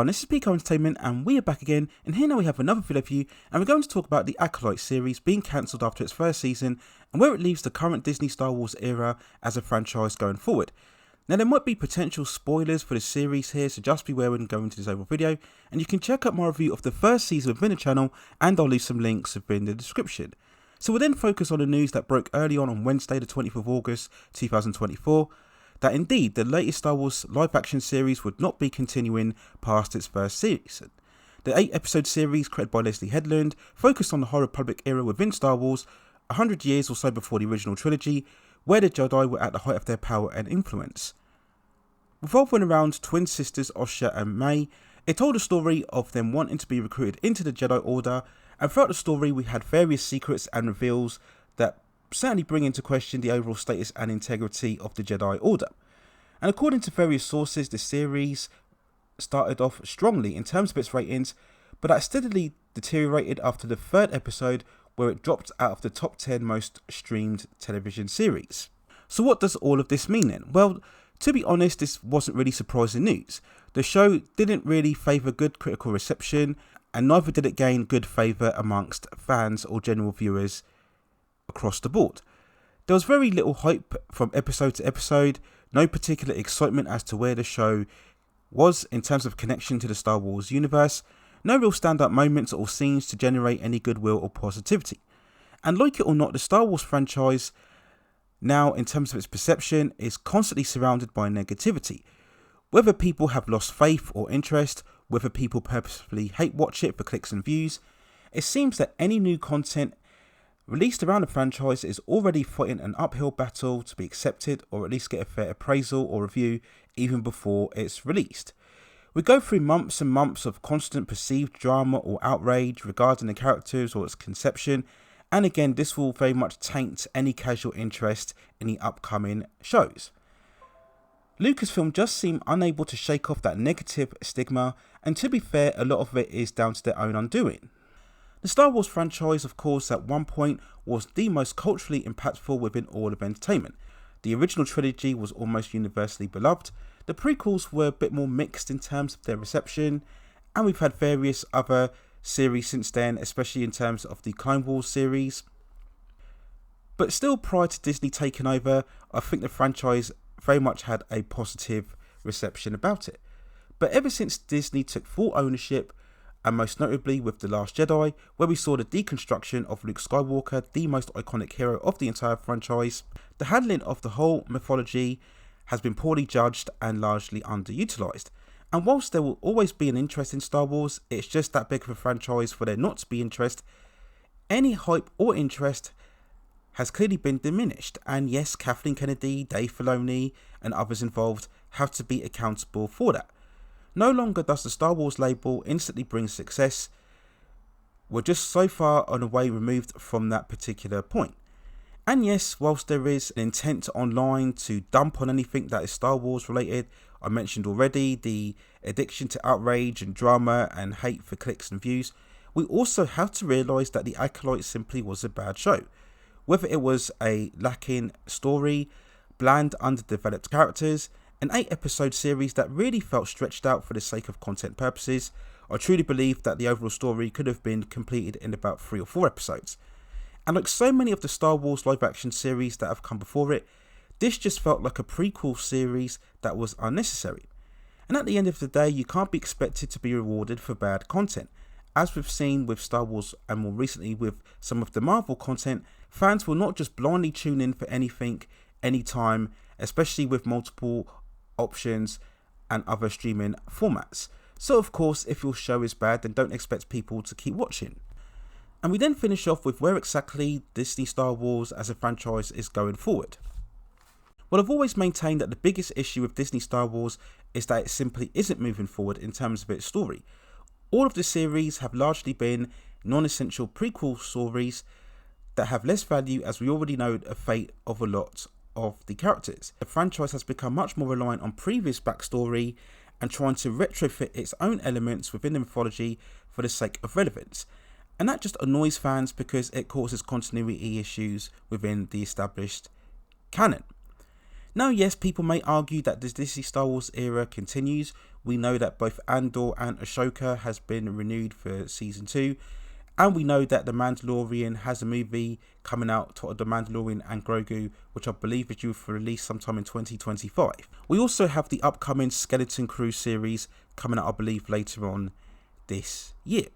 everyone, this is Pico Entertainment and we are back again, and here now we have another video for you, and we're going to talk about the Acolyte series being cancelled after its first season and where it leaves the current Disney Star Wars era as a franchise going forward. Now there might be potential spoilers for the series here, so just beware when going into this overall video, and you can check out my review of the first season within the channel, and I'll leave some links within the description. So we'll then focus on the news that broke early on Wednesday the 20th of August 2024, that indeed the latest Star Wars live action series would not be continuing past its first season. The 8-episode series, created by Leslie Headland, focused on the High Republic era within Star Wars, 100 years or so before the original trilogy, where the Jedi were at the height of their power and influence. Revolving around twin sisters Osha and May, it told a story of them wanting to be recruited into the Jedi Order, and throughout the story we had various secrets and reveals that certainly bring into question the overall status and integrity of the Jedi Order. And according to various sources, the series started off strongly in terms of its ratings, but that steadily deteriorated after the 3rd episode, where it dropped out of the top 10 most streamed television series. So what does all of this mean then? Well, to be honest, this wasn't really surprising news. The show didn't really favour good critical reception, and neither did it gain good favour amongst fans or general viewers across the board. There was very little hype from episode to episode, no particular excitement as to where the show was in terms of connection to the Star Wars universe, no real standout moments or scenes to generate any goodwill or positivity. And like it or not, the Star Wars franchise now, in terms of its perception, is constantly surrounded by negativity. Whether people have lost faith or interest, whether people purposefully hate watch it for clicks and views, it seems that any new content released around the franchise is already fighting an uphill battle to be accepted, or at least get a fair appraisal or review even before it's released. We go through months and months of constant perceived drama or outrage regarding the characters or its conception, and again this will very much taint any casual interest in the upcoming shows. Lucasfilm just seem unable to shake off that negative stigma, and to be fair, a lot of it is down to their own undoing. The Star Wars franchise, of course, at one point was the most culturally impactful within all of entertainment. The original trilogy was almost universally beloved, the prequels were a bit more mixed in terms of their reception, and we've had various other series since then, especially in terms of the Clone Wars series. But still, prior to Disney taking over, I think the franchise very much had a positive reception about it. But ever since Disney took full ownership, and most notably with The Last Jedi, where we saw the deconstruction of Luke Skywalker, the most iconic hero of the entire franchise, the handling of the whole mythology has been poorly judged and largely underutilised. And whilst there will always be an interest in Star Wars, it's just that big of a franchise for there not to be interest. Any hype or interest has clearly been diminished, and yes, Kathleen Kennedy, Dave Filoni and others involved have to be accountable for that. No longer does the Star Wars label instantly bring success. We're just so far on a way removed from that particular point. And yes, whilst there is an intent online to dump on anything that is Star Wars related, I mentioned already the addiction to outrage and drama and hate for clicks and views, we also have to realise that The Acolyte simply was a bad show. Whether it was a lacking story, bland underdeveloped characters, an 8-episode series that really felt stretched out for the sake of content purposes, I truly believe that the overall story could have been completed in about 3 or 4 episodes. And like so many of the Star Wars live action series that have come before it, this just felt like a prequel series that was unnecessary. And at the end of the day, you can't be expected to be rewarded for bad content. As we've seen with Star Wars and more recently with some of the Marvel content, fans will not just blindly tune in for anything, anytime, especially with multiple options and other streaming formats. So of course, if your show is bad, then don't expect people to keep watching. And we then finish off with where exactly Disney Star Wars as a franchise is going forward. Well, I've always maintained that the biggest issue with Disney Star Wars is that it simply isn't moving forward in terms of its story. All of the series have largely been non-essential prequel stories that have less value, as we already know the fate of a lot of the characters. The franchise has become much more reliant on previous backstory and trying to retrofit its own elements within the mythology for the sake of relevance. And that just annoys fans because it causes continuity issues within the established canon. Now yes, people may argue that the Disney Star Wars era continues We know that both Andor and Ashoka has been renewed for season 2. And we know that The Mandalorian has a movie coming out, titled The Mandalorian and Grogu, which I believe is due for release sometime in 2025. We also have the upcoming Skeleton Crew series coming out, I believe, later on this year.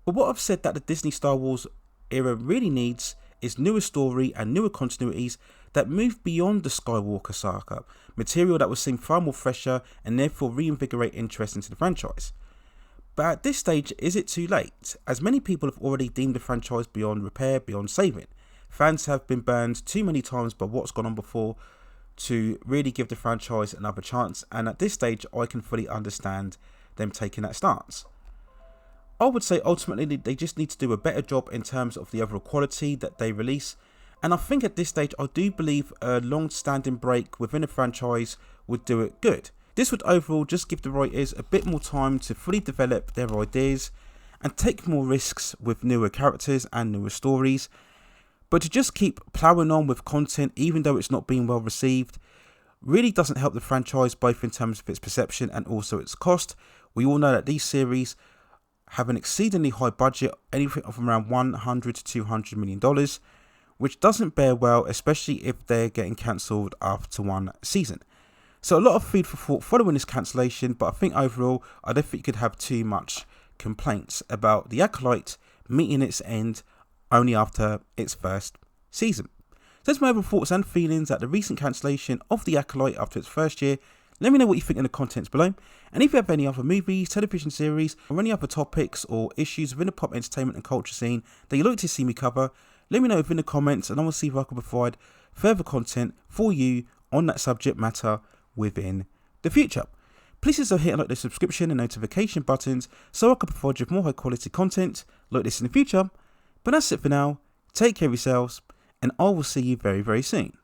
But what I've said that the Disney Star Wars era really needs is newer story and newer continuities that move beyond the Skywalker saga, material that will seem far more fresher and therefore reinvigorate interest into the franchise. But at this stage, is it too late? As many people have already deemed the franchise beyond repair, beyond saving. Fans have been burned too many times by what's gone on before to really give the franchise another chance, and at this stage I can fully understand them taking that stance. I would say ultimately they just need to do a better job in terms of the overall quality that they release, and I think at this stage I do believe a long-standing break within a franchise would do it good. This would overall just give the writers a bit more time to fully develop their ideas and take more risks with newer characters and newer stories. But to just keep ploughing on with content even though it's not being well received really doesn't help the franchise, both in terms of its perception and also its cost. We all know that these series have an exceedingly high budget, anything from around $100 to $200 million, which doesn't bear well, especially if they're getting cancelled after one season. So a lot of food for thought following this cancellation, but I think overall I don't think you could have too much complaints about The Acolyte meeting its end only after its first season. So that's my overall thoughts and feelings at the recent cancellation of The Acolyte after its first year. Let me know what you think in the comments below, and if you have any other movies, television series, or any other topics or issues within the pop entertainment and culture scene that you'd like to see me cover, let me know within the comments and I will see if I can provide further content for you on that subject matter within the future. Please also hit like the subscription and notification buttons so I can provide you with more high quality content like this in the future. But that's it for now. Take care of yourselves and I will see you very, very soon.